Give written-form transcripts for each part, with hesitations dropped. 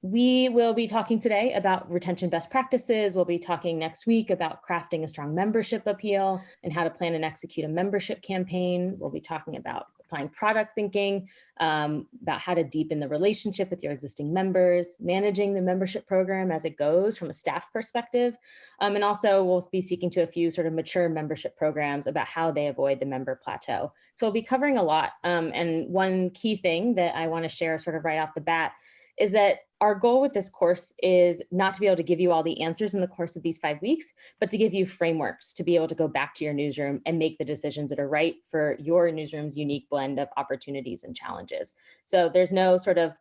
We will be talking today about retention best practices. We'll be talking next week about crafting a strong membership appeal and how to plan and execute a membership campaign. We'll be talking about applying product thinking, about how to deepen the relationship with your existing members, managing the membership program as it goes from a staff perspective. And also we'll be speaking to a few sort of mature membership programs about how they avoid the member plateau. So we'll be covering a lot. And one key thing that I want to share sort of right off the bat is that our goal with this course is not to be able to give you all the answers in the course of these 5 weeks, but to give you frameworks to be able to go back to your newsroom and make the decisions that are right for your newsroom's unique blend of opportunities and challenges. So there's no sort of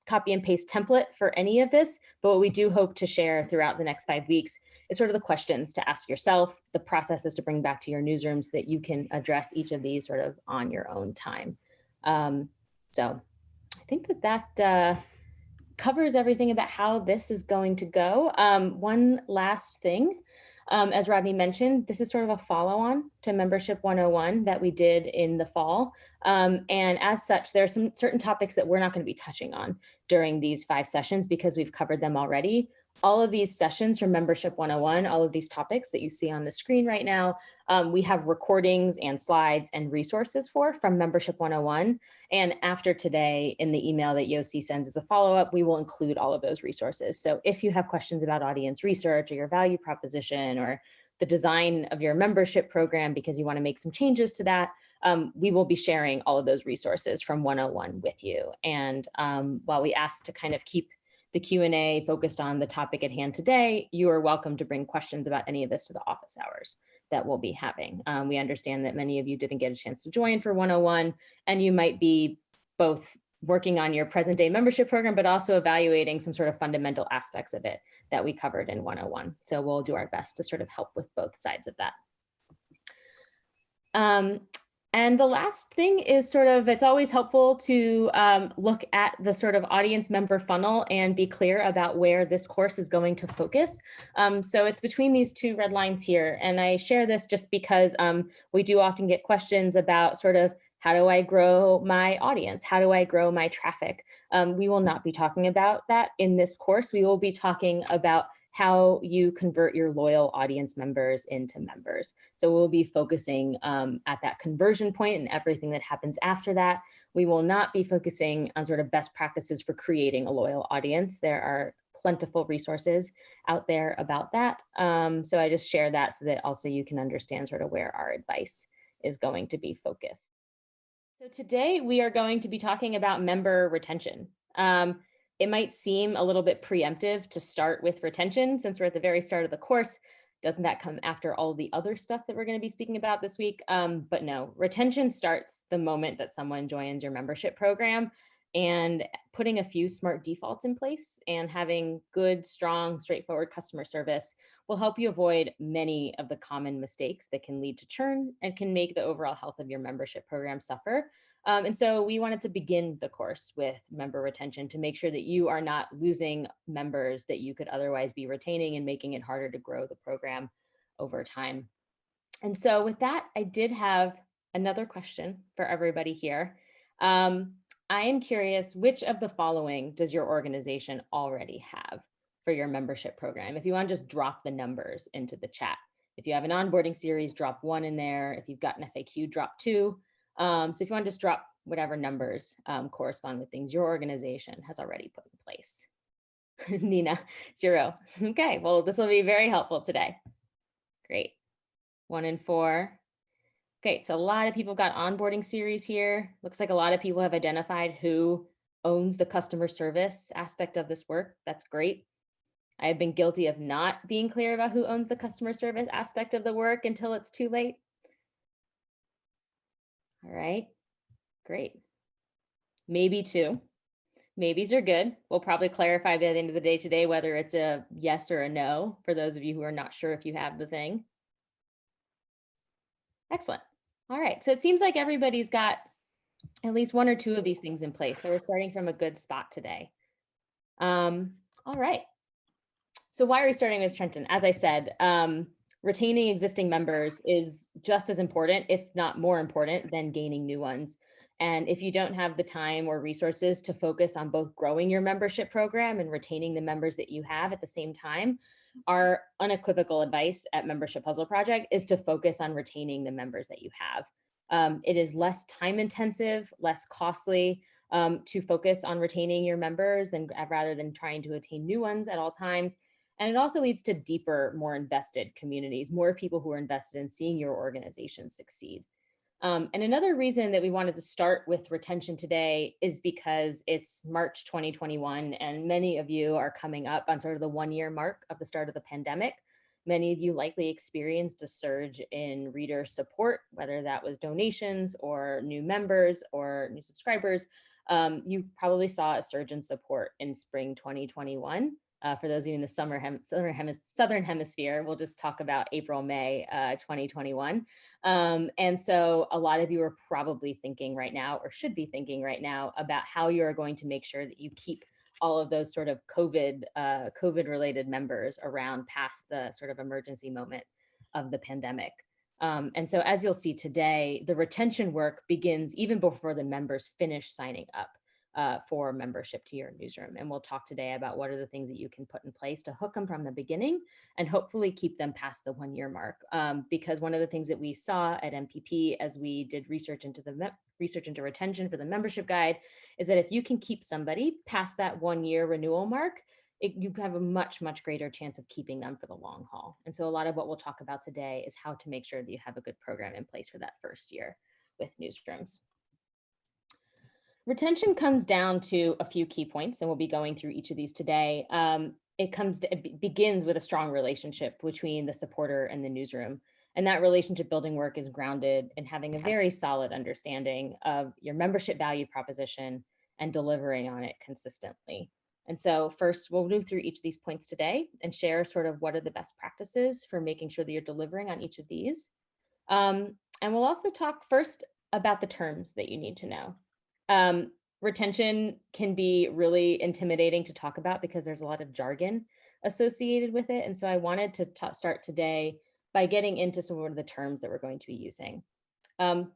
copy and paste template for any of this, but what we do hope to share throughout the next 5 weeks is sort of the questions to ask yourself, the processes to bring back to your newsroom so that you can address each of these sort of on your own time. So I think that covers everything about how this is going to go. One last thing, as Rodney mentioned, this is sort of a follow-on to Membership 101 that we did in the fall. And as such, there are some certain topics that we're not going to be touching on during these 5 sessions because we've covered them already. All of these sessions from Membership 101, all of these topics that you see on the screen right now, we have recordings and slides and resources from Membership 101. And after today, in the email that Yossi sends as a follow-up, we will include all of those resources. So if you have questions about audience research or your value proposition or the design of your membership program because you want to make some changes to that, we will be sharing all of those resources from 101 with you. And while we ask to kind of keep the Q&A focused on the topic at hand today, you are welcome to bring questions about any of this to the office hours that we'll be having. We understand that many of you didn't get a chance to join for 101, and you might be both working on your present day membership program, but also evaluating some sort of fundamental aspects of it that we covered in 101. So we'll do our best to sort of help with both sides of that. And the last thing is sort of, it's always helpful to look at the sort of audience member funnel and be clear about where this course is going to focus. So it's between these 2 red lines here. And I share this just because we do often get questions about sort of, how do I grow my audience? How do I grow my traffic? We will not be talking about that in this course. We will be talking about how you convert your loyal audience members into members. So we'll be focusing at that conversion point and everything that happens after that. We will not be focusing on sort of best practices for creating a loyal audience. There are plentiful resources out there about that. So I just share that so that also you can understand sort of where our advice is going to be focused. So today we are going to be talking about member retention. It might seem a little bit preemptive to start with retention since we're at the very start of the course. Doesn't that come after all the other stuff that we're going to be speaking about this week? But no, retention starts the moment that someone joins your membership program, and putting a few smart defaults in place and having good, strong, straightforward customer service will help you avoid many of the common mistakes that can lead to churn and can make the overall health of your membership program suffer. And so we wanted to begin the course with member retention to make sure that you are not losing members that you could otherwise be retaining and making it harder to grow the program over time. And so with that, I did have another question for everybody here. I am curious, which of the following does your organization already have for your membership program? If you want to just drop the numbers into the chat. If you have an onboarding series, drop 1 in there. If you've got an FAQ, drop 2. So if you want to just drop whatever numbers correspond with things your organization has already put in place. Nina, 0. Okay, well, this will be very helpful today. Great. 1 and 4. Okay, so a lot of people got onboarding series here. Looks like a lot of people have identified who owns the customer service aspect of this work. That's great. I have been guilty of not being clear about who owns the customer service aspect of the work until it's too late. All right, great. Maybe 2. Maybes are good. We'll probably clarify by the end of the day today whether it's a yes or a no for those of you who are not sure if you have the thing. Excellent. All right, so it seems like everybody's got at least 1 or 2 of these things in place. So we're starting from a good spot today. All right. So why are we starting with Trenton? As I said, retaining existing members is just as important, if not more important, than gaining new ones. And if you don't have the time or resources to focus on both growing your membership program and retaining the members that you have at the same time, our unequivocal advice at Membership Puzzle Project is to focus on retaining the members that you have. It is less time intensive, less costly to focus on retaining your members rather than trying to attain new ones at all times. And it also leads to deeper, more invested communities, more people who are invested in seeing your organization succeed. And another reason that we wanted to start with retention today is because it's March 2021, and many of you are coming up on sort of the 1 year mark of the start of the pandemic. Many of you likely experienced a surge in reader support, whether that was donations or new members or new subscribers. You probably saw a surge in support in spring 2021. For those of you in the southern hemisphere, we'll just talk about April, May 2021. And so a lot of you are probably thinking right now, or should be thinking right now, about how you're going to make sure that you keep all of those sort of COVID related members around past the sort of emergency moment of the pandemic. And so as you'll see today, the retention work begins even before the members finish signing up for membership to your newsroom. And we'll talk today about what are the things that you can put in place to hook them from the beginning and hopefully keep them past the 1 year mark. Because one of the things that we saw at MPP as we did research into retention for the membership guide is that if you can keep somebody past that 1 year renewal mark, you have a much, much greater chance of keeping them for the long haul. And so a lot of what we'll talk about today is how to make sure that you have a good program in place for that first year with newsrooms. Retention comes down to a few key points, and we'll be going through each of these today. It begins with a strong relationship between the supporter and the newsroom. And that relationship building work is grounded in having a very solid understanding of your membership value proposition and delivering on it consistently. And so first, we'll move through each of these points today and share sort of what are the best practices for making sure that you're delivering on each of these. And we'll also talk first about the terms that you need to know. Retention can be really intimidating to talk about because there's a lot of jargon associated with it. And so I wanted to start today by getting into some of the terms that we're going to be using.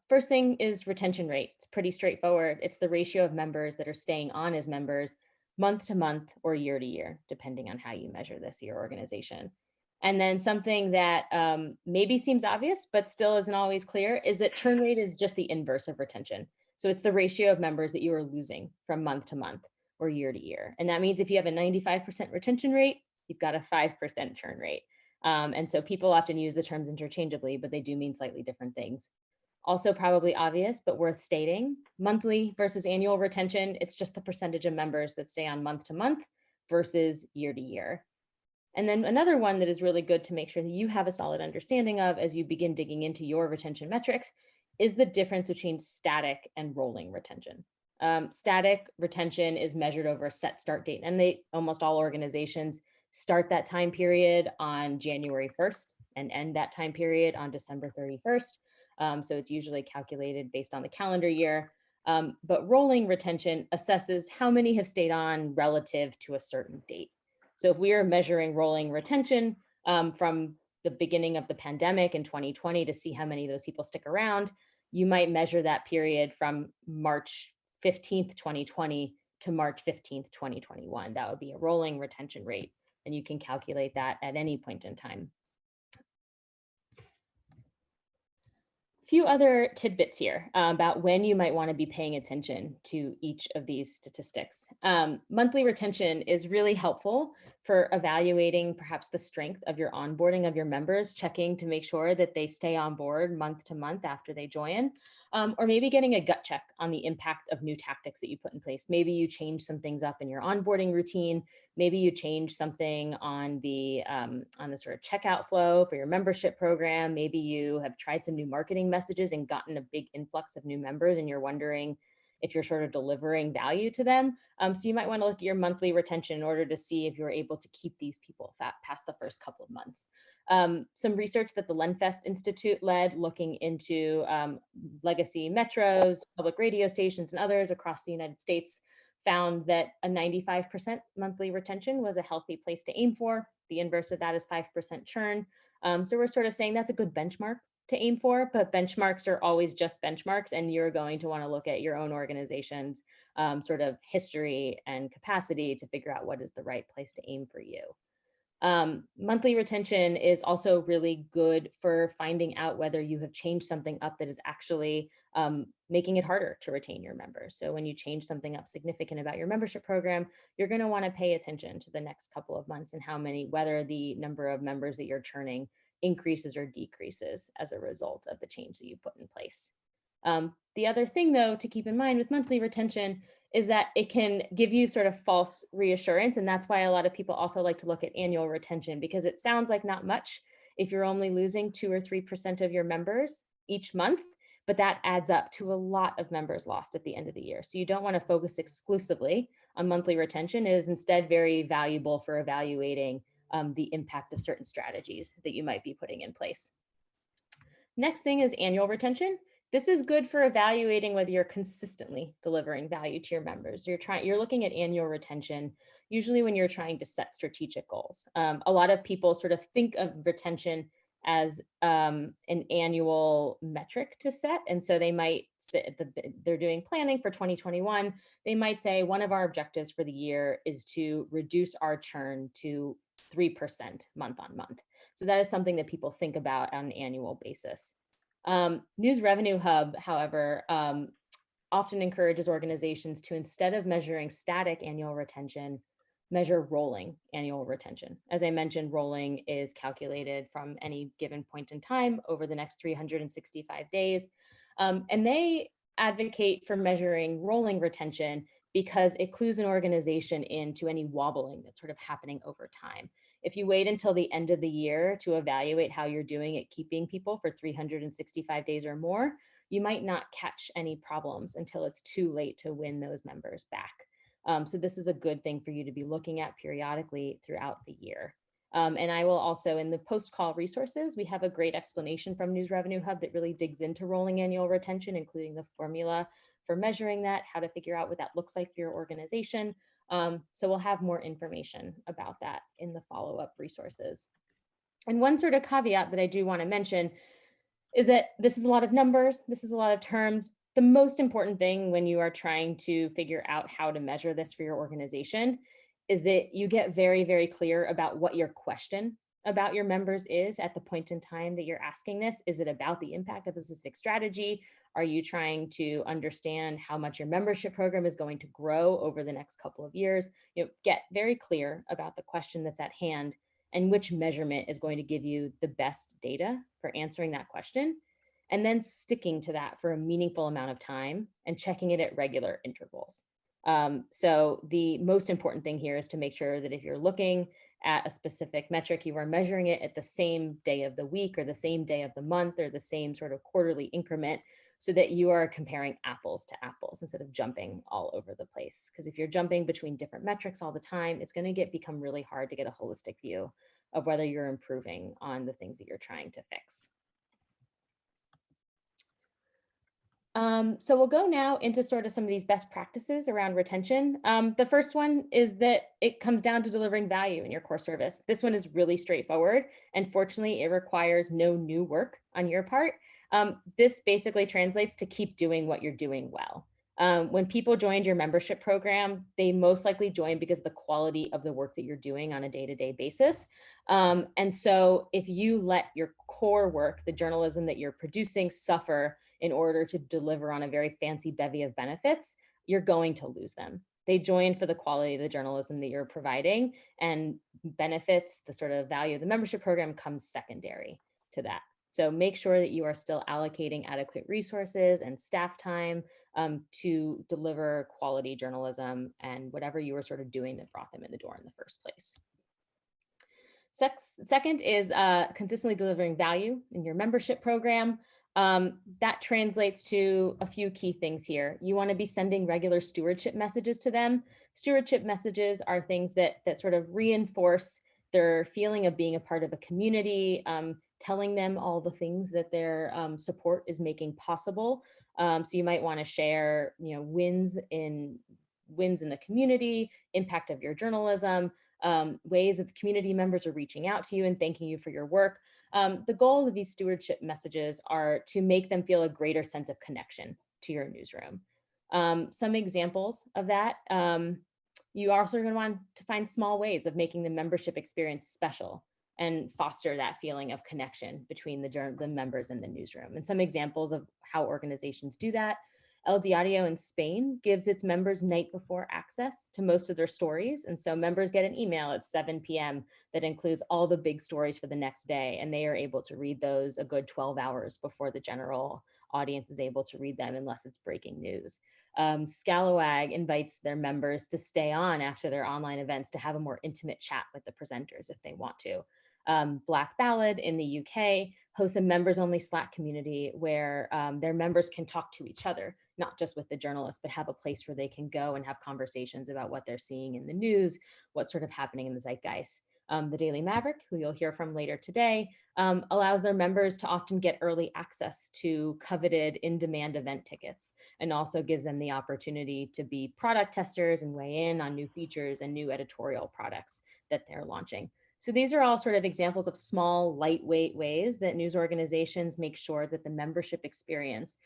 First thing is retention rate. It's pretty straightforward. It's the ratio of members that are staying on as members month to month or year to year, depending on how you measure this at your organization. And then something that maybe seems obvious, but still isn't always clear, is that churn rate is just the inverse of retention. So it's the ratio of members that you are losing from month to month or year to year. And that means if you have a 95% retention rate, you've got a 5% churn rate. And so people often use the terms interchangeably, but they do mean slightly different things. Also probably obvious, but worth stating, monthly versus annual retention, it's just the percentage of members that stay on month to month versus year to year. And then another one that is really good to make sure that you have a solid understanding of as you begin digging into your retention metrics is the difference between static and rolling retention. Static retention is measured over a set start date, and almost all organizations start that time period on January 1st and end that time period on December 31st. So it's usually calculated based on the calendar year. But rolling retention assesses how many have stayed on relative to a certain date. So if we are measuring rolling retention from the beginning of the pandemic in 2020 to see how many of those people stick around, you might measure that period from March 15th, 2020 to March 15th, 2021. That would be a rolling retention rate, and you can calculate that at any point in time. Few other tidbits here about when you might want to be paying attention to each of these statistics. Monthly retention is really helpful for evaluating perhaps the strength of your onboarding of your members, checking to make sure that they stay on board month to month after they join, or maybe getting a gut check on the impact of new tactics that you put in place. Maybe you change some things up in your onboarding routine. Maybe you change something on the sort of checkout flow for your membership program. Maybe you have tried some new marketing messages and gotten a big influx of new members and you're wondering if you're sort of delivering value to them. So you might want to look at your monthly retention in order to see if you're able to keep these people past the first couple of months. Some research that the Lenfest Institute led looking into legacy metros, public radio stations, and others across the United States found that a 95% monthly retention was a healthy place to aim for. The inverse of that is 5% churn. So we're sort of saying that's a good benchmark to aim for, but benchmarks are always just benchmarks, and you're going to want to look at your own organization's sort of history and capacity to figure out what is the right place to aim for you. Monthly retention is also really good for finding out whether you have changed something up that is actually making it harder to retain your members. So when you change something up significant about your membership program, you're going to want to pay attention to the next couple of months and whether the number of members that you're churning increases or decreases as a result of the change that you put in place. The other thing, though, to keep in mind with monthly retention is that it can give you sort of false reassurance. And that's why a lot of people also like to look at annual retention, because it sounds like not much if you're only losing 2 or 3% of your members each month, but that adds up to a lot of members lost at the end of the year. So you don't want to focus exclusively on monthly retention. It is instead very valuable for evaluating the impact of certain strategies that you might be putting in place. Next thing is annual retention. This is good for evaluating whether you're consistently delivering value to your members. You're looking at annual retention, usually when you're trying to set strategic goals. A lot of people sort of think of retention as an annual metric to set. And so they might they're doing planning for 2021. They might say one of our objectives for the year is to reduce our churn to 3% month on month. So that is something that people think about on an annual basis. News Revenue Hub, however, often encourages organizations to, instead of measuring static annual retention, measure rolling annual retention. As I mentioned, rolling is calculated from any given point in time over the next 365 days. And they advocate for measuring rolling retention because it clues an organization into any wobbling that's sort of happening over time. If you wait until the end of the year to evaluate how you're doing at keeping people for 365 days or more, you might not catch any problems until it's too late to win those members back. So this is a good thing for you to be looking at periodically throughout the year. And I will also, in the post-call resources, we have a great explanation from News Revenue Hub that really digs into rolling annual retention, including the formula for measuring that, how to figure out what that looks like for your organization. So we'll have more information about that in the follow-up resources. And one sort of caveat that I do want to mention is that this is a lot of numbers, this is a lot of terms. The most important thing when you are trying to figure out how to measure this for your organization is that you get very, very clear about what your question about your members is at the point in time that you're asking this. Is it about the impact of a specific strategy? Are you trying to understand how much your membership program is going to grow over the next couple of years? Get very clear about the question that's at hand and which measurement is going to give you the best data for answering that question, and then sticking to that for a meaningful amount of time and checking it at regular intervals. So the most important thing here is to make sure that if you're looking at a specific metric, you are measuring it at the same day of the week or the same day of the month or the same sort of quarterly increment, so that you are comparing apples to apples instead of jumping all over the place. Because if you're jumping between different metrics all the time, it's going to become really hard to get a holistic view of whether you're improving on the things that you're trying to fix. So we'll go now into sort of some of these best practices around retention. The first one is that it comes down to delivering value in your core service. This one is really straightforward, and fortunately, it requires no new work on your part. This basically translates to keep doing what you're doing well. When people joined your membership program, they most likely joined because of the quality of the work that you're doing on a day-to-day basis. And so if you let your core work, the journalism that you're producing, suffer in order to deliver on a very fancy bevy of benefits, you're going to lose them. They join for the quality of the journalism that you're providing, and benefits, the sort of value of the membership program, comes secondary to that. So make sure that you are still allocating adequate resources and staff time to deliver quality journalism and whatever you were sort of doing that brought them in the door in the first place. Second is consistently delivering value in your membership program. That translates to a few key things here. You want to be sending regular stewardship messages to them. Stewardship messages are things that sort of reinforce their feeling of being a part of a community, telling them all the things that their support is making possible. So you might want to share, wins in the community, impact of your journalism, ways that the community members are reaching out to you and thanking you for your work. The goal of these stewardship messages are to make them feel a greater sense of connection to your newsroom. Some examples of that, you also are going to want to find small ways of making the membership experience special and foster that feeling of connection between the members and the newsroom. And some examples of how organizations do that: El Diario in Spain gives its members night before access to most of their stories. And so members get an email at 7 p.m. that includes all the big stories for the next day. And they are able to read those a good 12 hours before the general audience is able to read them, unless it's breaking news. Scalawag invites their members to stay on after their online events to have a more intimate chat with the presenters if they want to. Black Ballad in the UK hosts a members-only Slack community where their members can talk to each other, not just with the journalists, but have a place where they can go and have conversations about what they're seeing in the news, what's sort of happening in the zeitgeist. The Daily Maverick, who you'll hear from later today, allows their members to often get early access to coveted in-demand event tickets, and also gives them the opportunity to be product testers and weigh in on new features and new editorial products that they're launching. So these are all sort of examples of small, lightweight ways that news organizations make sure that the membership experience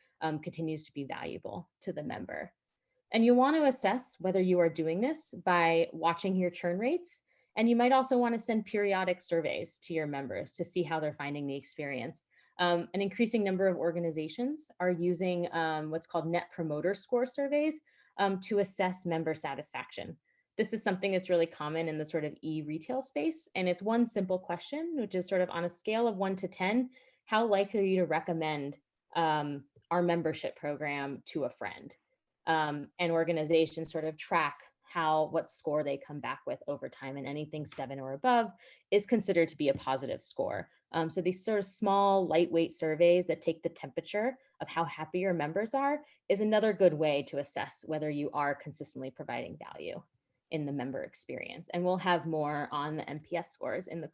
continues to be valuable to the member. And you want to assess whether you are doing this by watching your churn rates. And you might also want to send periodic surveys to your members to see how they're finding the experience. An increasing number of organizations are using what's called Net Promoter Score surveys to assess member satisfaction. This is something that's really common in the sort of e-retail space. And it's one simple question, which is sort of on a scale of 1 to 10, how likely are you to recommend our membership program to a friend? And organizations sort of track what score they come back with over time, and anything 7 or above is considered to be a positive score. So these sort of small, lightweight surveys that take the temperature of how happy your members are is another good way to assess whether you are consistently providing value in the member experience. And we'll have more on the NPS scores in the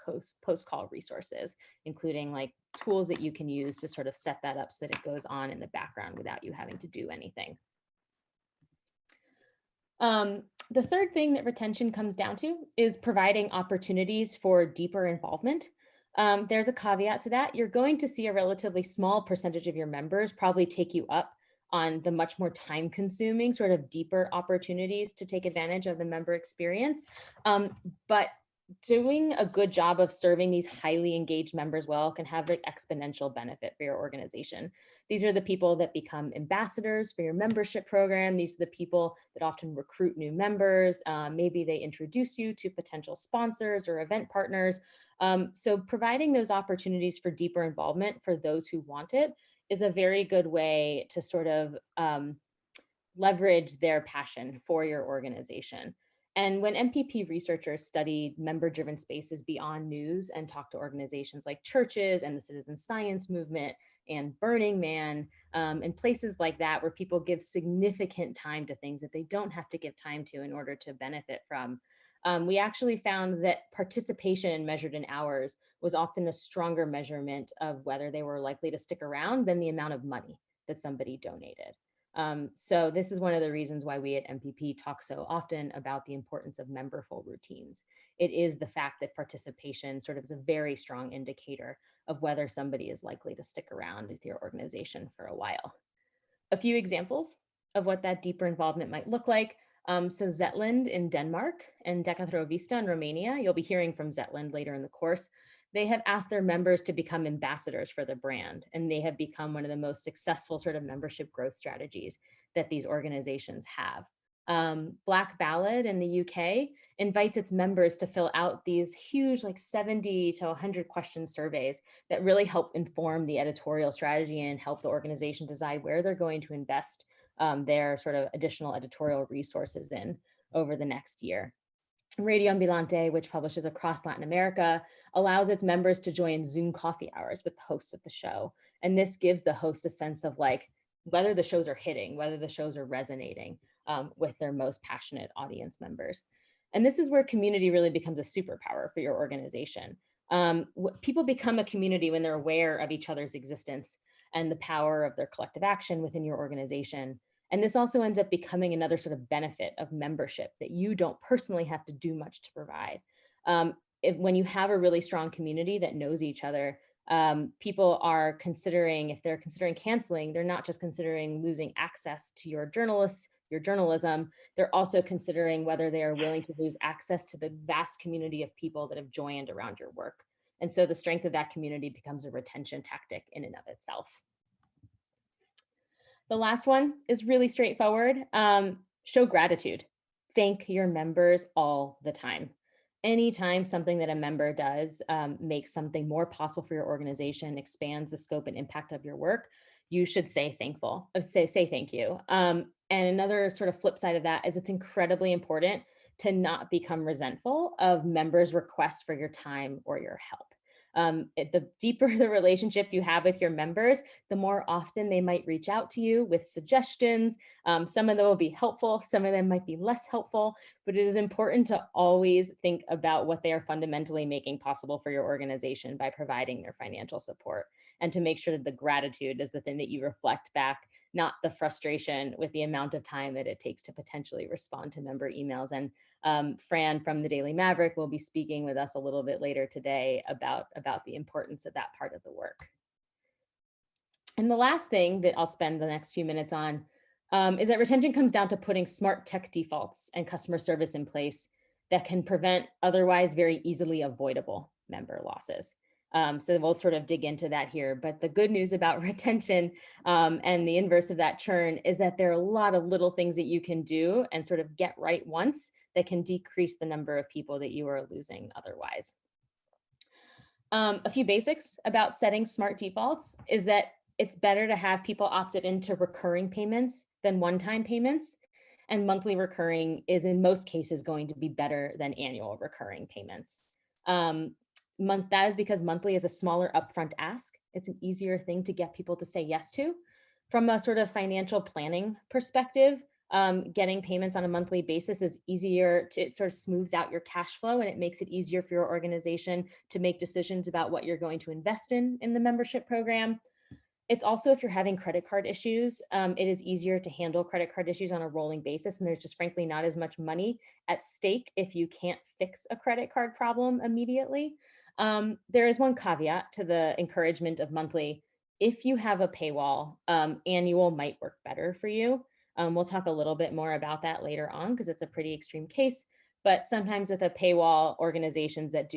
post-call resources, including like tools that you can use to sort of set that up so that it goes on in the background without you having to do anything. The third thing that retention comes down to is providing opportunities for deeper involvement. There's a caveat to that. You're going to see a relatively small percentage of your members probably take you up on the much more time-consuming, sort of deeper opportunities to take advantage of the member experience. But doing a good job of serving these highly engaged members well can have an exponential benefit for your organization. These are the people that become ambassadors for your membership program. These are the people that often recruit new members. Maybe they introduce you to potential sponsors or event partners. So providing those opportunities for deeper involvement for those who want it is a very good way to sort of leverage their passion for your organization. And when MPP researchers studied member-driven spaces beyond news and talked to organizations like churches and the citizen science movement and Burning Man and places like that, where people give significant time to things that they don't have to give time to in order to benefit from, we actually found that participation measured in hours was often a stronger measurement of whether they were likely to stick around than the amount of money that somebody donated. So this is one of the reasons why we at MPP talk so often about the importance of memberful routines. It is the fact that participation sort of is a very strong indicator of whether somebody is likely to stick around with your organization for a while. A few examples of what that deeper involvement might look like. So Zetland in Denmark and Decatrovista in Romania, you'll be hearing from Zetland later in the course. They have asked their members to become ambassadors for the brand, and they have become one of the most successful sort of membership growth strategies that these organizations have. Black Ballad in the UK invites its members to fill out these huge, like 70 to 100 question surveys that really help inform the editorial strategy and help the organization decide where they're going to invest their sort of additional editorial resources in over the next year. Radio Ambulante, which publishes across Latin America, allows its members to join Zoom coffee hours with the hosts of the show. And this gives the hosts a sense of like whether the shows are hitting, whether the shows are resonating with their most passionate audience members. And this is where community really becomes a superpower for your organization. People become a community when they're aware of each other's existence and the power of their collective action within your organization. And this also ends up becoming another sort of benefit of membership that you don't personally have to do much to provide. When you have a really strong community that knows each other, People are considering, if they're considering canceling, they're not just considering losing access to your journalism, they're also considering whether they are willing to lose access to the vast community of people that have joined around your work. And so the strength of that community becomes a retention tactic in and of itself. The last one is really straightforward. Show gratitude. Thank your members all the time. Anytime something that a member does makes something more possible for your organization, expands the scope and impact of your work, you should say thankful, say thank you. And another sort of flip side of that is it's incredibly important to not become resentful of members' requests for your time or your help. The deeper the relationship you have with your members, the more often they might reach out to you with suggestions. Some of them will be helpful, some of them might be less helpful, but it is important to always think about what they are fundamentally making possible for your organization by providing their financial support, and to make sure that the gratitude is the thing that you reflect back, not the frustration with the amount of time that it takes to potentially respond to member emails. And Fran from the Daily Maverick will be speaking with us a little bit later today about the importance of that part of the work. And the last thing that I'll spend the next few minutes on is that retention comes down to putting smart tech defaults and customer service in place that can prevent otherwise very easily avoidable member losses. So we'll sort of dig into that here. But the good news about retention and the inverse of that churn is that there are a lot of little things that you can do and sort of get right once that can decrease the number of people that you are losing otherwise. A few basics about setting smart defaults is that it's better to have people opted into recurring payments than one-time payments. And monthly recurring is in most cases going to be better than annual recurring payments. That is because monthly is a smaller upfront ask. It's an easier thing to get people to say yes to. From a sort of financial planning perspective, getting payments on a monthly basis is easier to, it sort of smooths out your cash flow, and it makes it easier for your organization to make decisions about what you're going to invest in the membership program. It's also, if you're having credit card issues, it is easier to handle credit card issues on a rolling basis, and there's just frankly not as much money at stake if you can't fix a credit card problem immediately. There is one caveat to the encouragement of monthly. If you have a paywall, annual might work better for you. We'll talk a little bit more about that later on because it's a pretty extreme case. But sometimes with a paywall, organizations that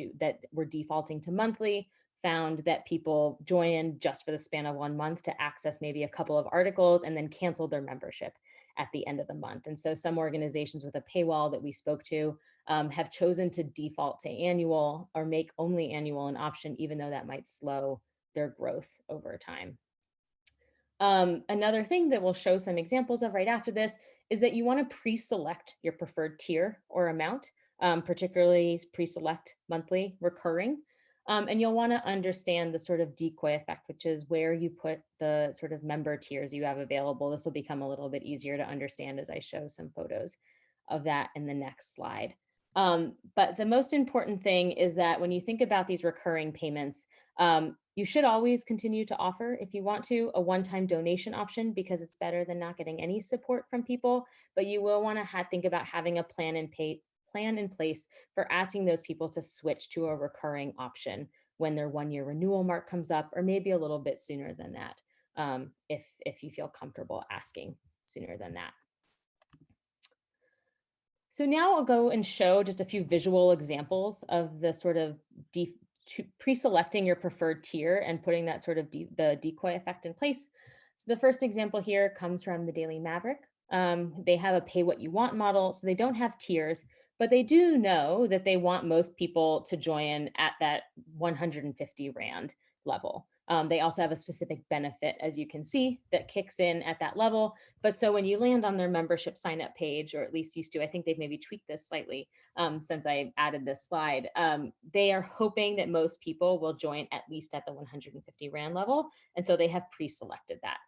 were defaulting to monthly found that people join just for the span of 1 month to access maybe a couple of articles and then canceled their membership at the end of the month. And so some organizations with a paywall that we spoke to have chosen to default to annual or make only annual an option, even though that might slow their growth over time. Another thing that we'll show some examples of right after this is that you want to pre-select your preferred tier or amount, particularly pre-select monthly recurring. And you'll want to understand the sort of decoy effect, which is where you put the sort of member tiers you have available. This will become a little bit easier to understand as I show some photos of that in the next slide. But the most important thing is that when you think about these recurring payments, you should always continue to offer, if you want to, a one-time donation option because it's better than not getting any support from people. But you will want to think about having a plan in place for asking those people to switch to a recurring option when their 1-year renewal mark comes up, or maybe a little bit sooner than that, if you feel comfortable asking sooner than that. So now I'll go and show just a few visual examples of the sort of pre-selecting your preferred tier and putting that sort of the decoy effect in place. So the first example here comes from the Daily Maverick. They have a pay what you want model, so they don't have tiers, but they do know that they want most people to join at that 150 Rand level. They also have a specific benefit, as you can see, that kicks in at that level. But so when you land on their membership sign up page, or at least used to, I think they've maybe tweaked this slightly since I added this slide, they are hoping that most people will join at least at the 150 Rand level. And so they have pre-selected that.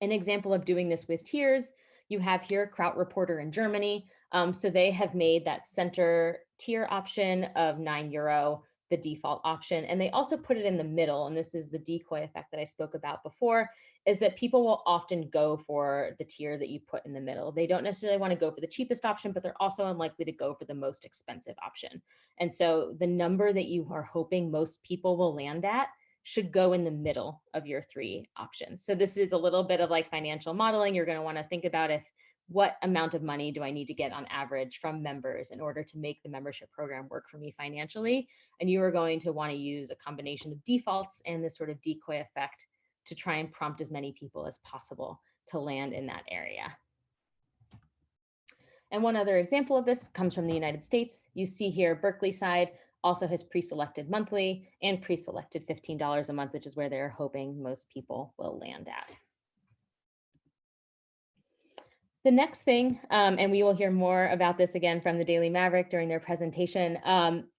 An example of doing this with tiers, you have here Krautreporter in Germany. So they have made that center tier option of €9 the default option. And they also put it in the middle. And this is the decoy effect that I spoke about before, is that people will often go for the tier that you put in the middle. They don't necessarily want to go for the cheapest option, but they're also unlikely to go for the most expensive option. And so the number that you are hoping most people will land at should go in the middle of your three options. So this is a little bit of like financial modeling. You're going to want to think about what amount of money do I need to get on average from members in order to make the membership program work for me financially. And you are going to want to use a combination of defaults and this sort of decoy effect to try and prompt as many people as possible to land in that area. And one other example of this comes from the United States. You see here, Berkeleyside also has pre-selected monthly and pre-selected $15 a month, which is where they're hoping most people will land at. The next thing, and we will hear more about this again from the Daily Maverick during their presentation,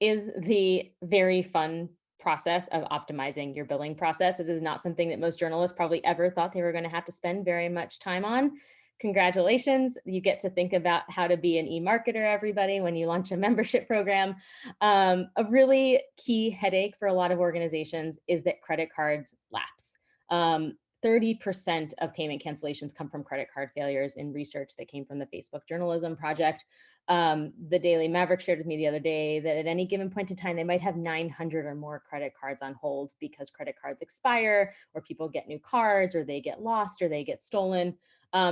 is the very fun process of optimizing your billing process. This is not something that most journalists probably ever thought they were going to have to spend very much time on. Congratulations, you get to think about how to be an e-marketer, everybody, when you launch a membership program. A really key headache for a lot of organizations is that credit cards lapse. 30% of payment cancellations come from credit card failures in research that came from the Facebook Journalism Project. The Daily Maverick shared with me the other day that at any given point in time, they might have 900 or more credit cards on hold because credit cards expire, or people get new cards, or they get lost, or they get stolen.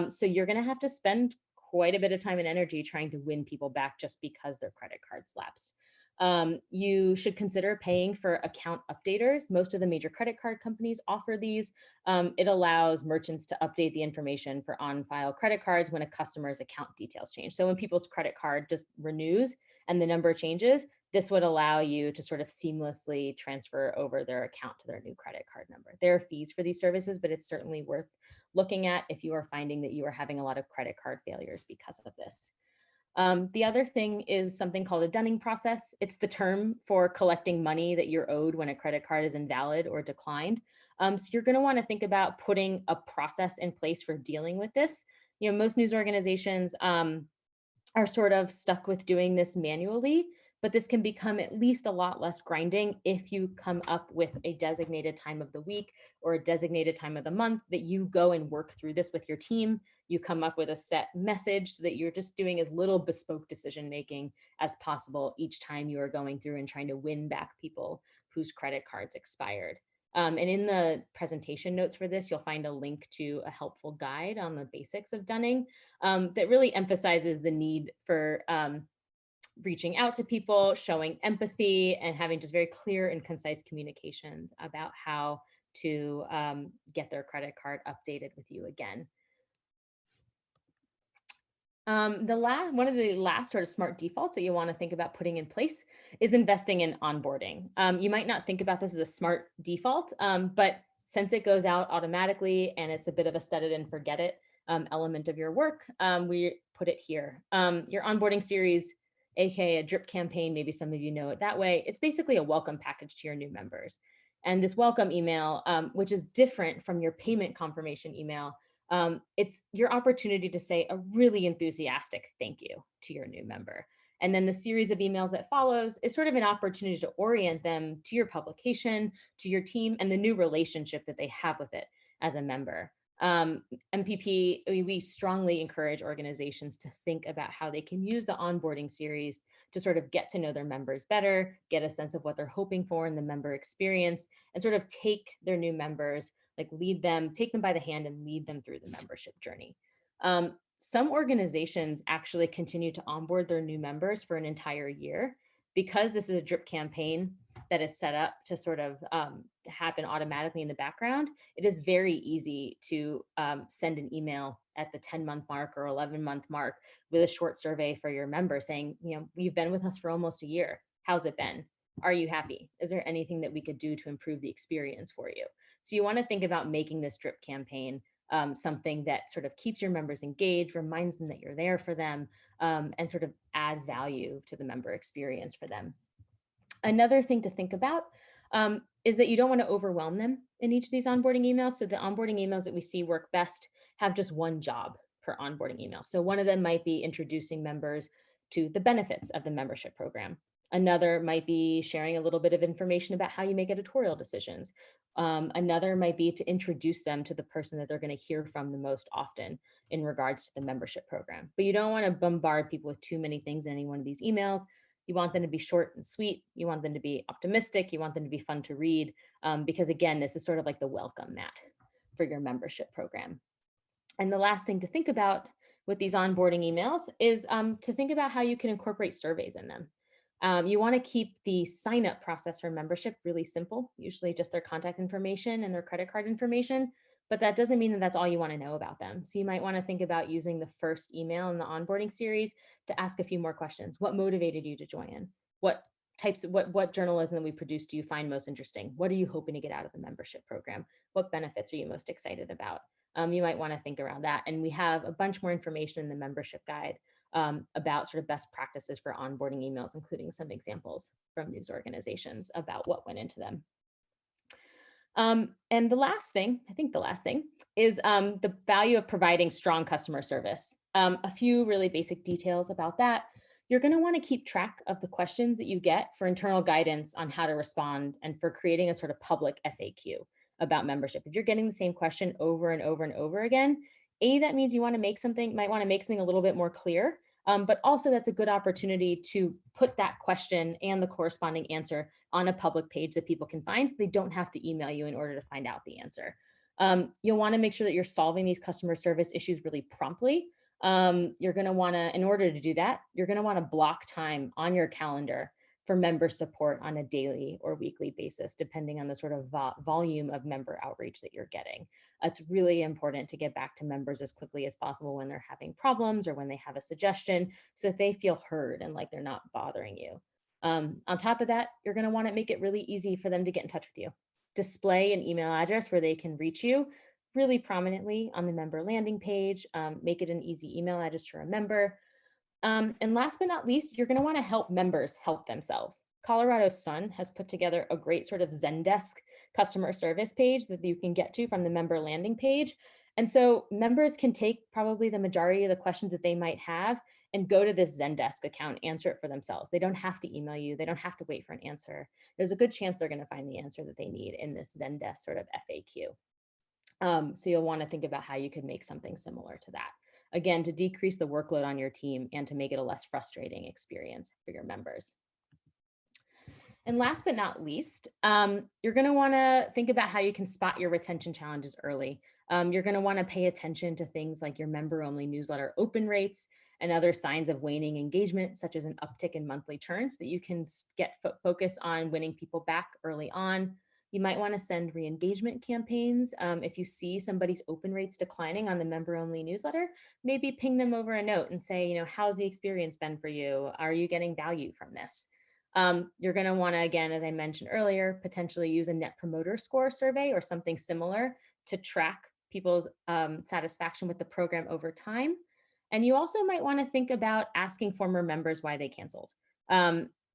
So you're going to have to spend quite a bit of time and energy trying to win people back just because their credit cards lapsed. You should consider paying for account updaters. Most of the major credit card companies offer these. It allows merchants to update the information for on-file credit cards when a customer's account details change. So when people's credit card just renews and the number changes, this would allow you to sort of seamlessly transfer over their account to their new credit card number. There are fees for these services, but it's certainly worth looking at if you are finding that you are having a lot of credit card failures because of this. The other thing is something called a dunning process. It's the term for collecting money that you're owed when a credit card is invalid or declined. So you're going to want to think about putting a process in place for dealing with this. Most news organizations are sort of stuck with doing this manually, but this can become at least a lot less grinding if you come up with a designated time of the week or a designated time of the month that you go and work through this with your team. You come up with a set message so that you're just doing as little bespoke decision making as possible each time you are going through and trying to win back people whose credit cards expired. And in the presentation notes for this, you'll find a link to a helpful guide on the basics of dunning that really emphasizes the need for reaching out to people, showing empathy, and having just very clear and concise communications about how to get their credit card updated with you again. One of the last sort of smart defaults that you want to think about putting in place is investing in onboarding. You might not think about this as a smart default, but since it goes out automatically and it's a bit of a set it and forget it element of your work, we put it here. Your onboarding series, aka a drip campaign, maybe some of you know it that way. It's basically a welcome package to your new members. And this welcome email, which is different from your payment confirmation email, it's your opportunity to say a really enthusiastic thank you to your new member. And then the series of emails that follows is sort of an opportunity to orient them to your publication, to your team, and the new relationship that they have with it as a member. MPP, we strongly encourage organizations to think about how they can use the onboarding series to sort of get to know their members better, get a sense of what they're hoping for in the member experience, and sort of take their new members, like take them by the hand and lead them through the membership journey. Some organizations actually continue to onboard their new members for an entire year because this is a drip campaign that is set up to sort of happen automatically in the background. It is very easy to send an email at the 10-month mark or 11-month mark with a short survey for your members saying, you've been with us for almost a year. How's it been? Are you happy? Is there anything that we could do to improve the experience for you? So you want to think about making this drip campaign something that sort of keeps your members engaged, reminds them that you're there for them, and sort of adds value to the member experience for them. Another thing to think about is that you don't want to overwhelm them in each of these onboarding emails. So the onboarding emails that we see work best have just one job per onboarding email. So one of them might be introducing members to the benefits of the membership program. Another might be sharing a little bit of information about how you make editorial decisions. Another might be to introduce them to the person that they're going to hear from the most often in regards to the membership program. But you don't want to bombard people with too many things in any one of these emails. You want them to be short and sweet. You want them to be optimistic. You want them to be fun to read, because again, this is sort of like the welcome mat for your membership program. And the last thing to think about with these onboarding emails is to think about how you can incorporate surveys in them. You want to keep the sign up process for membership really simple, usually just their contact information and their credit card information, but that doesn't mean that that's all you want to know about them. So you might want to think about using the first email in the onboarding series to ask a few more questions. What motivated you to join? What what journalism that we produce do you find most interesting? What are you hoping to get out of the membership program? What benefits are you most excited about? You might want to think around that. And we have a bunch more information in the membership guide about sort of best practices for onboarding emails, including some examples from news organizations about what went into them. And the last thing, I think the last thing, is the value of providing strong customer service. A few really basic details about that. You're going to want to keep track of the questions that you get for internal guidance on how to respond and for creating a sort of public FAQ about membership. If you're getting the same question over and over and over again, that means you want to make something, might want to make something a little bit more clear. But also that's a good opportunity to put that question and the corresponding answer on a public page that people can find, so they don't have to email you in order to find out the answer. You'll want to make sure that you're solving these customer service issues really promptly. You're going to want to, in order to do that, you're going to want to block time on your calendar for member support on a daily or weekly basis, depending on the sort of volume of member outreach that you're getting. It's really important to get back to members as quickly as possible when they're having problems or when they have a suggestion, so that they feel heard and like they're not bothering you. On top of that, you're going to want to make it really easy for them to get in touch with you. Display an email address where they can reach you really prominently on the member landing page. Make it an easy email address to remember. And last but not least, you're going to want to help members help themselves. Colorado Sun has put together a great sort of Zendesk customer service page that you can get to from the member landing page. And so members can take probably the majority of the questions that they might have and go to this Zendesk account, answer it for themselves. They don't have to email you. They don't have to wait for an answer. There's a good chance they're going to find the answer that they need in this Zendesk sort of FAQ. So you'll want to think about how you could make something similar to that. Again, to decrease the workload on your team and to make it a less frustrating experience for your members. And last but not least, you're going to want to think about how you can spot your retention challenges early. You're going to want to pay attention to things like your member-only newsletter open rates and other signs of waning engagement, such as an uptick in monthly churn, so that you can get focus on winning people back early on. You might want to send re-engagement campaigns. If you see somebody's open rates declining on the member-only newsletter, maybe ping them over a note and say, how's the experience been for you? Are you getting value from this? You're going to want to, again, as I mentioned earlier, potentially use a Net Promoter Score survey or something similar to track people's satisfaction with the program over time. And you also might want to think about asking former members why they canceled.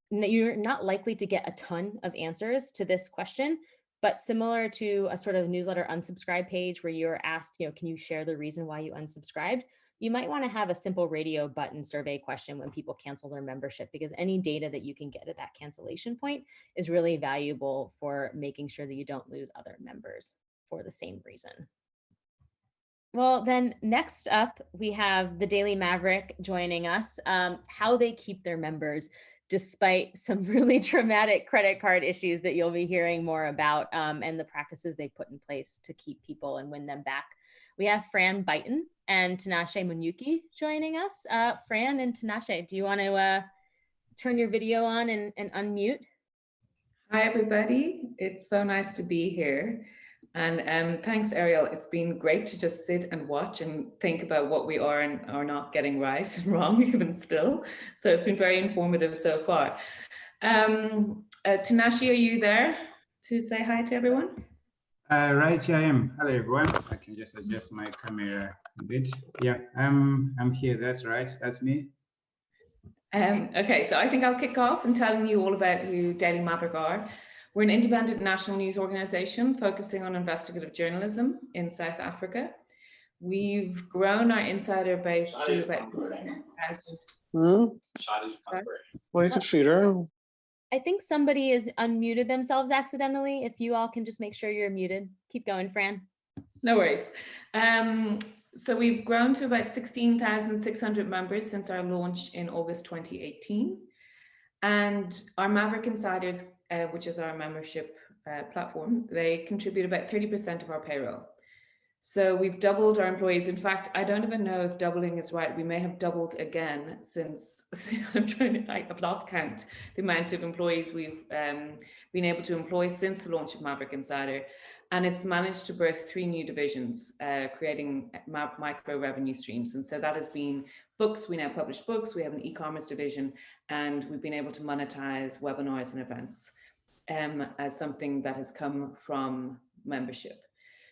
You're not likely to get a ton of answers to this question, but similar to a sort of newsletter unsubscribe page where you're asked, can you share the reason why you unsubscribed? You might want to have a simple radio button survey question when people cancel their membership, because any data that you can get at that cancellation point is really valuable for making sure that you don't lose other members for the same reason. Well, then next up, we have the Daily Maverick joining us, how they keep their members despite some really traumatic credit card issues that you'll be hearing more about, and the practices they put in place to keep people and win them back. We have Fran Byton and Tinashe Munyuki joining us. Fran and Tinashe, do you want to turn your video on and unmute? Hi, everybody. It's so nice to be here. And thanks, Ariel. It's been great to just sit and watch and think about what we are and are not getting right and wrong even still. So it's been very informative so far. Tinashe, are you there to say hi to everyone? Right, here I am. Hello, everyone. I can just adjust my camera a bit. Yeah, I'm here. That's right. That's me. Okay, so I think I'll kick off and telling you all about who Daily Maverick are. We're an independent national news organization focusing on investigative journalism in South Africa. We've grown our insider base to about 50,000. I think somebody has unmuted themselves accidentally. If you all can just make sure you're muted. Keep going, Fran. No worries. So we've grown to about 16,600 members since our launch in August 2018. And our Maverick Insiders, which is our membership platform, they contribute about 30% of our payroll. So we've doubled our employees. In fact, I don't even know if doubling is right. We may have doubled again since I've lost count the amount of employees we've been able to employ since the launch of Maverick Insider. And it's managed to birth 3 new divisions, creating micro revenue streams. And so that has been books. We now publish books. We have an e-commerce division, and we've been able to monetize webinars and events as something that has come from membership.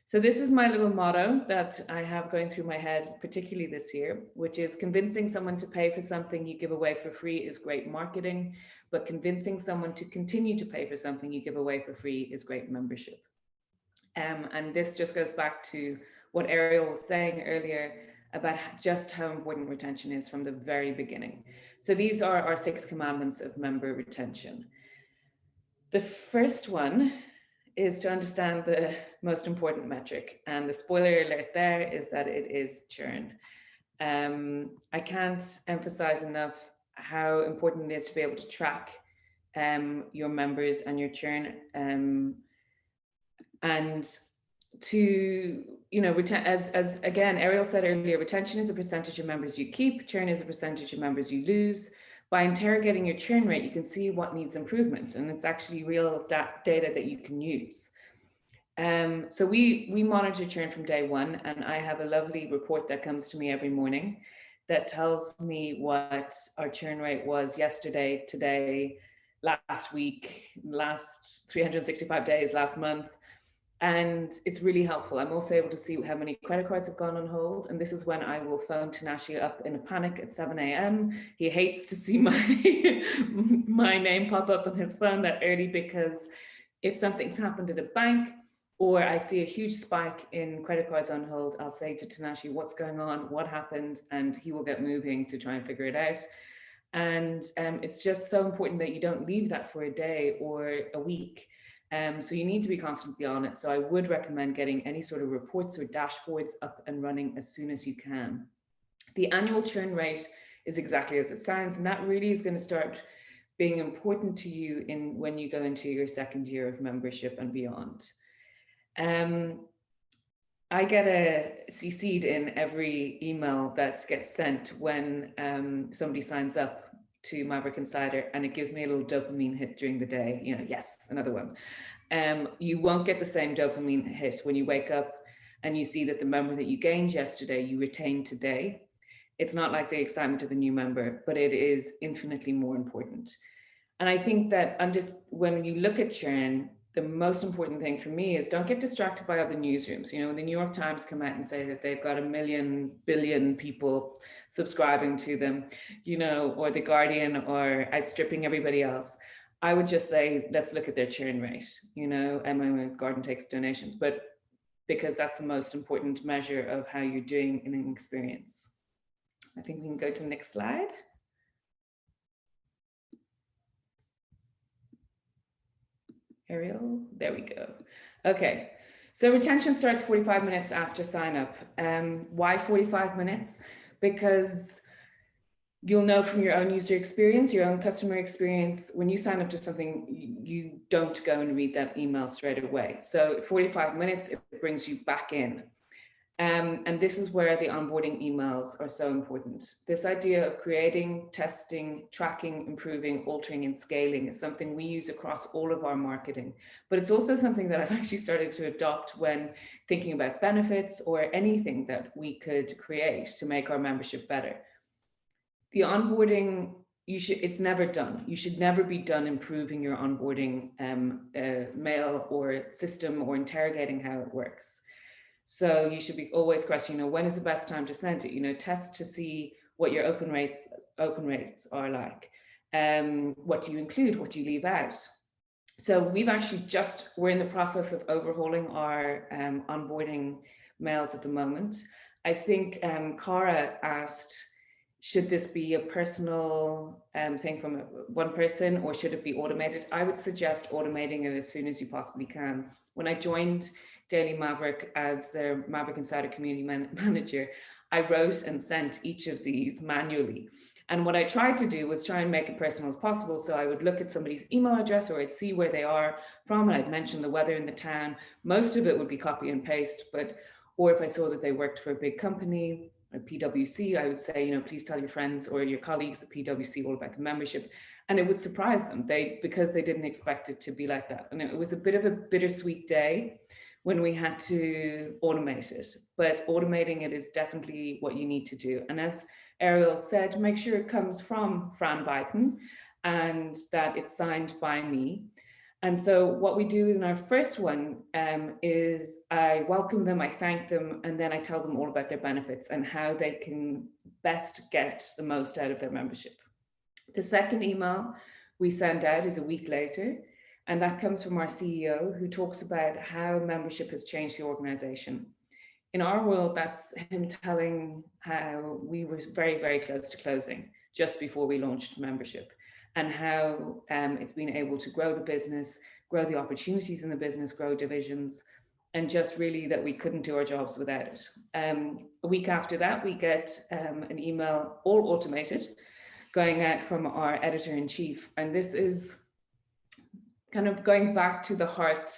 So this is my little motto that I have going through my head, particularly this year, which is convincing someone to pay for something you give away for free is great marketing, but convincing someone to continue to pay for something you give away for free is great membership. And this just goes back to what Ariel was saying earlier about just how important retention is from the very beginning. So these are our 6 commandments of member retention. The first one is to understand the most important metric. And the spoiler alert there is that it is churn. I can't emphasize enough how important it is to be able to track your members and your churn. And to, as again, Ariel said earlier, retention is the percentage of members you keep, churn is the percentage of members you lose. By interrogating your churn rate, you can see what needs improvement, and it's actually real data that you can use. So we monitor churn from day one, and I have a lovely report that comes to me every morning that tells me what our churn rate was yesterday, today, last week, last 365 days, last month. And it's really helpful. I'm also able to see how many credit cards have gone on hold. And this is when I will phone Tinashe up in a panic at 7 a.m. He hates to see my name pop up on his phone that early, because if something's happened at a bank or I see a huge spike in credit cards on hold, I'll say to Tinashe, what's going on? What happened? And he will get moving to try and figure it out. And it's just so important that you don't leave that for a day or a week. So you need to be constantly on it. So I would recommend getting any sort of reports or dashboards up and running as soon as you can. The annual churn rate is exactly as it sounds, and that really is going to start being important to you when you go into your 2nd year of membership and beyond. I get CC'd in every email that gets sent when somebody signs up to Maverick Insider, and it gives me a little dopamine hit during the day. Yes, another one. You won't get the same dopamine hit when you wake up and you see that the member that you gained yesterday, you retained today. It's not like the excitement of a new member, but it is infinitely more important. And I think that when you look at churn, the most important thing for me is don't get distracted by other newsrooms. When the New York Times come out and say that they've got 1 billion people subscribing to them, or the Guardian, or outstripping everybody else, I would just say, let's look at their churn rate. Guardian takes donations, but because that's the most important measure of how you're doing in an experience. I think we can go to the next slide. Ariel, there we go. Okay, so retention starts 45 minutes after sign up. Why 45 minutes? Because you'll know from your own user experience, your own customer experience, when you sign up to something, you don't go and read that email straight away. So 45 minutes, it brings you back in. And this is where the onboarding emails are so important. This idea of creating, testing, tracking, improving, altering, and scaling is something we use across all of our marketing. But it's also something that I've actually started to adopt when thinking about benefits or anything that we could create to make our membership better. The onboarding, it's never done. You should never be done improving your onboarding mail or system or interrogating how it works. So you should be always questioning, when is the best time to send it? Test to see what your open rates are like. What do you include? What do you leave out? So we've actually we're in the process of overhauling our onboarding mails at the moment. I think Cara asked, should this be a personal thing from one person, or should it be automated? I would suggest automating it as soon as you possibly can. When I joined Daily Maverick as their Maverick Insider Community Manager, I wrote and sent each of these manually. And what I tried to do was try and make it personal as possible. So I would look at somebody's email address, or I'd see where they are from, and I'd mention the weather in the town. Most of it would be copy and paste, or if I saw that they worked for a big company, a PwC, I would say, please tell your friends or your colleagues at PwC all about the membership. And it would surprise them because they didn't expect it to be like that. And it was a bit of a bittersweet day when we had to automate it, but automating it is definitely what you need to do. And as Ariel said, make sure it comes from Fran Byton and that it's signed by me. And so what we do in our first one is I welcome them, I thank them, and then I tell them all about their benefits and how they can best get the most out of their membership. The second email we send out is a week later, and that comes from our CEO, who talks about how membership has changed the organization. In our world, that's him telling how we were very, very close to closing just before we launched membership, and how it's been able to grow the business, grow the opportunities in the business, grow divisions, and just really that we couldn't do our jobs without it. A week after that, we get an email, all automated, going out from our editor-in-chief. And this is kind of going back to the heart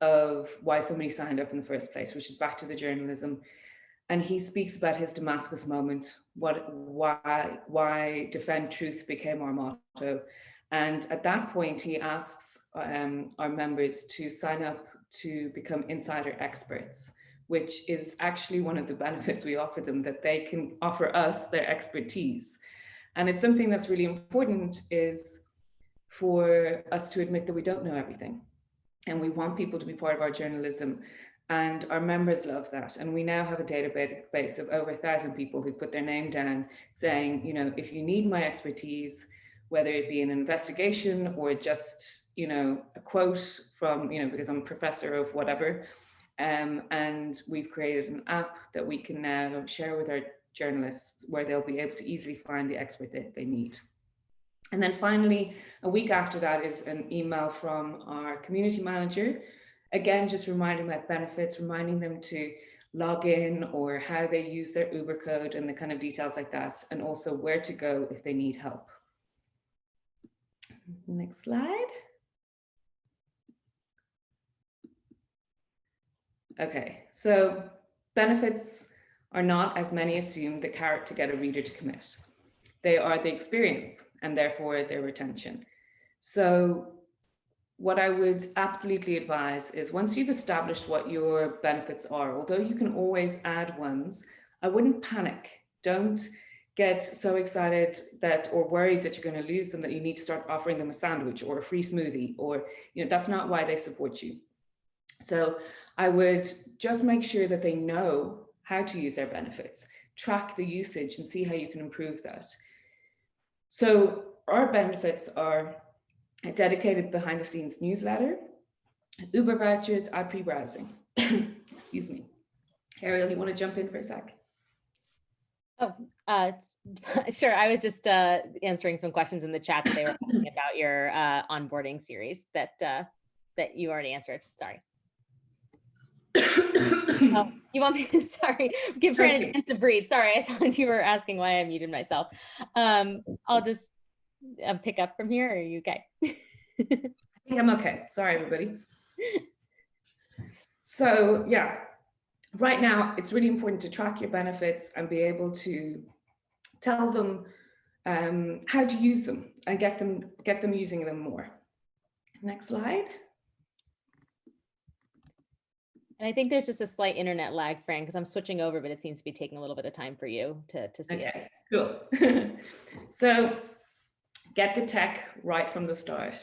of why somebody signed up in the first place, which is back to the journalism. And he speaks about his Damascus moment, why defend truth became our motto. And at that point, he asks our members to sign up to become insider experts, which is actually one of the benefits we offer them, that they can offer us their expertise. And it's something that's really important, is for us to admit that we don't know everything. And we want people to be part of our journalism. And our members love that. And we now have a database of over 1,000 people who put their name down saying, if you need my expertise, whether it be an investigation or just, a quote from, because I'm a professor of whatever. And we've created an app that we can now share with our journalists, where they'll be able to easily find the expert that they need. And then finally, a week after that is an email from our community manager, again, just reminding them about benefits, reminding them to log in or how they use their Uber code and the kind of details like that, and also where to go if they need help. Next slide. Okay, so benefits are not, as many assume, the carrot to get a reader to commit. They are the experience and therefore their retention. So what I would absolutely advise is, once you've established what your benefits are, although you can always add ones, I wouldn't panic. Don't get so excited or worried that you're going to lose them that you need to start offering them a sandwich or a free smoothie, or that's not why they support you. So I would just make sure that they know how to use their benefits, track the usage and see how you can improve that. So our benefits are a dedicated behind the scenes newsletter, Uber vouchers, ad pre-browsing. Excuse me. Ariel, you want to jump in for a sec? Oh, sure. I was just answering some questions in the chat that they were asking about your onboarding series that you already answered. Sorry. Oh, you want me to, sorry, give Fran a chance to breathe. Sorry, I thought you were asking why I muted myself. I'll just pick up from here. Or are you okay? I think I'm okay. Sorry, everybody. So yeah, right now it's really important to track your benefits and be able to tell them how to use them and get them using them more. Next slide. And I think there's just a slight internet lag, Fran, because I'm switching over, but it seems to be taking a little bit of time for you to see it. Cool. So get the tech right from the start.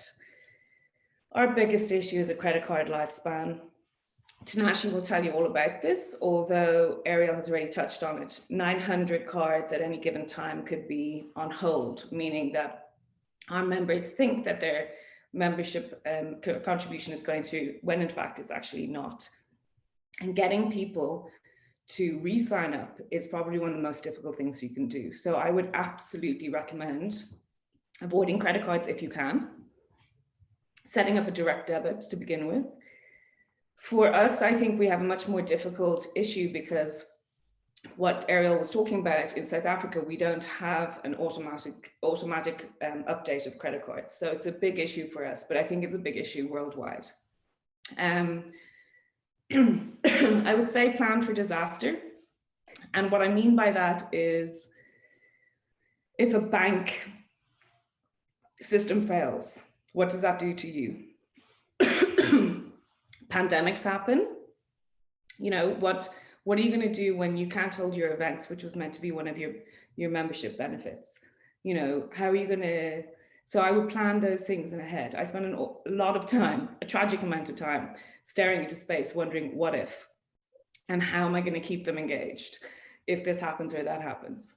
Our biggest issue is a credit card lifespan. Tinashe will tell you all about this, although Ariel has already touched on it. 900 cards at any given time could be on hold, meaning that our members think that their membership contribution is going through, when in fact it's actually not. And getting people to re-sign up is probably one of the most difficult things you can do. So I would absolutely recommend avoiding credit cards if you can, setting up a direct debit to begin with. For us, I think we have a much more difficult issue because what Ariel was talking about, in South Africa, we don't have an automatic update of credit cards. So it's a big issue for us, but I think it's a big issue worldwide. I would say plan for disaster. And what I mean by that is, if a bank system fails, what does that do to you? Pandemics happen. You know, what are you going to do when you can't hold your events, which was meant to be one of your membership benefits? You know, how are you going to? So I would plan those things in ahead. I spend a lot of time, a tragic amount of time, staring into space, wondering what if, and how am I going to keep them engaged if this happens or that happens.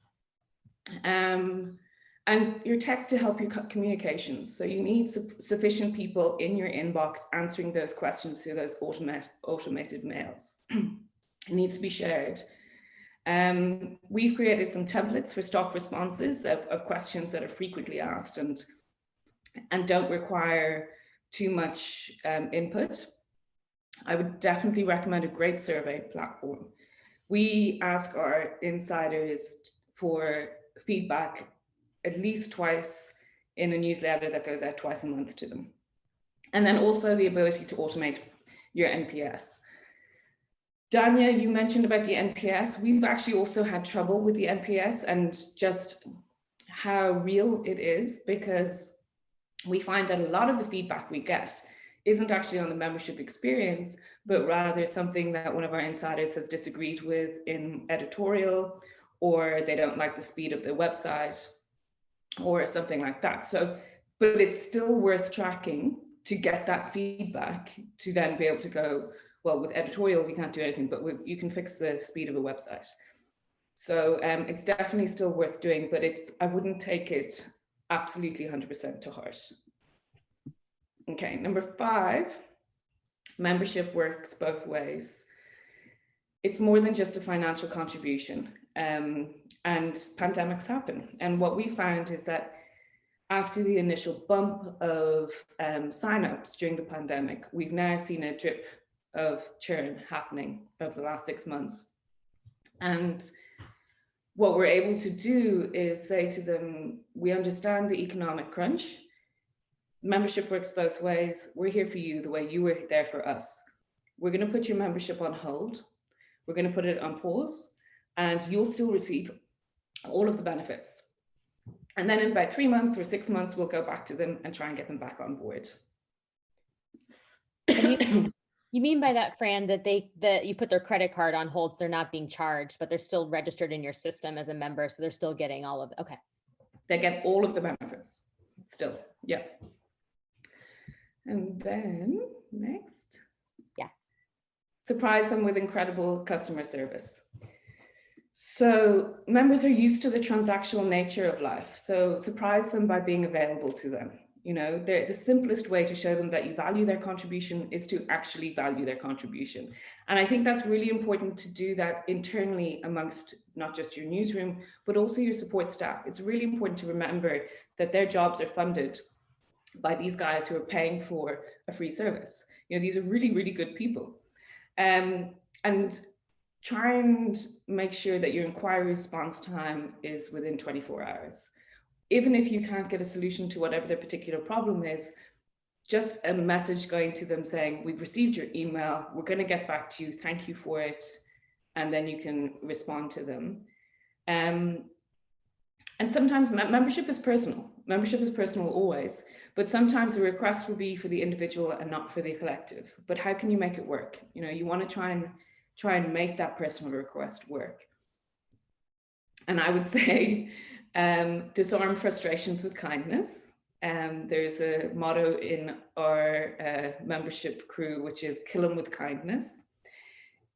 And your tech to help your communications. So you need sufficient people in your inbox answering those questions through those automated mails. It needs to be shared. We've created some templates for stock responses of questions that are frequently asked and don't require too much input. I would definitely recommend a great survey platform. We ask our insiders for feedback at least twice in a newsletter that goes out twice a month to them. And then also the ability to automate your NPS. Dania, you mentioned about the NPS. We've actually also had trouble with the NPS and just how real it is, because we find that a lot of the feedback we get isn't actually on the membership experience, but rather something that one of our insiders has disagreed with in editorial, or they don't like the speed of the website, or something like that. So, but it's still worth tracking to get that feedback to then be able to go, well, with editorial, we can't do anything, but you can fix the speed of a website. So it's definitely still worth doing, but I wouldn't take it absolutely 100% to heart. Okay, number 5, membership works both ways. It's more than just a financial contribution. And pandemics happen. And what we found is that after the initial bump of signups during the pandemic, we've now seen a drip of churn happening over the last 6 months. And what we're able to do is say to them, we understand the economic crunch. Membership works both ways. We're here for you the way you were there for us. We're going to put your membership on hold. We're going to put it on pause, and you'll still receive all of the benefits. And then in about 3 months or 6 months, we'll go back to them and try and get them back on board. You mean by that, Fran, that you put their credit card on hold, so they're not being charged, but they're still registered in your system as a member, so they're still getting all of it. Okay. They get all of the benefits still, yeah. And then next. Yeah. Surprise them with incredible customer service. So members are used to the transactional nature of life. So surprise them by being available to them. You know, the simplest way to show them that you value their contribution is to actually value their contribution. And I think that's really important to do that internally amongst not just your newsroom, but also your support staff. It's really important to remember that their jobs are funded by these guys who are paying for a free service. You know, these are really, really good people. And try and make sure that your inquiry response time is within 24 hours. Even if you can't get a solution to whatever their particular problem is, just a message going to them saying, we've received your email, we're going to get back to you, thank you for it, and then you can respond to them. And sometimes membership is personal. Membership is personal always, but sometimes the request will be for the individual and not for the collective. But how can you make it work? You know, you want to try and make that personal request work. And I would say, disarm frustrations with kindness. There's a motto in our membership crew, which is kill them with kindness.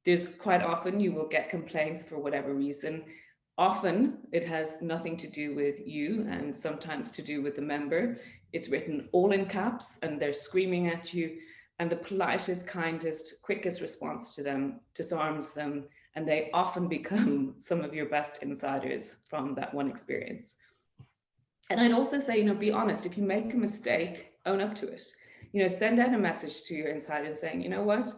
There's quite often you will get complaints for whatever reason. Often it has nothing to do with you and sometimes to do with the member. It's written all in caps and they're screaming at you, and the politest, kindest, quickest response to them disarms them, and they often become some of your best insiders from that one experience. And I'd also say, you know, be honest. If you make a mistake, own up to it. You know, send out a message to your insiders saying, you know what,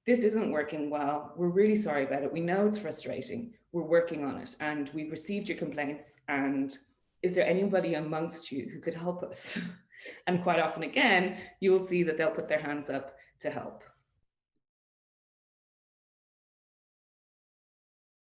this isn't working well. We're really sorry about it. We know it's frustrating. We're working on it, and we've received your complaints. And is there anybody amongst you who could help us? And quite often, again, you'll see that they'll put their hands up to help.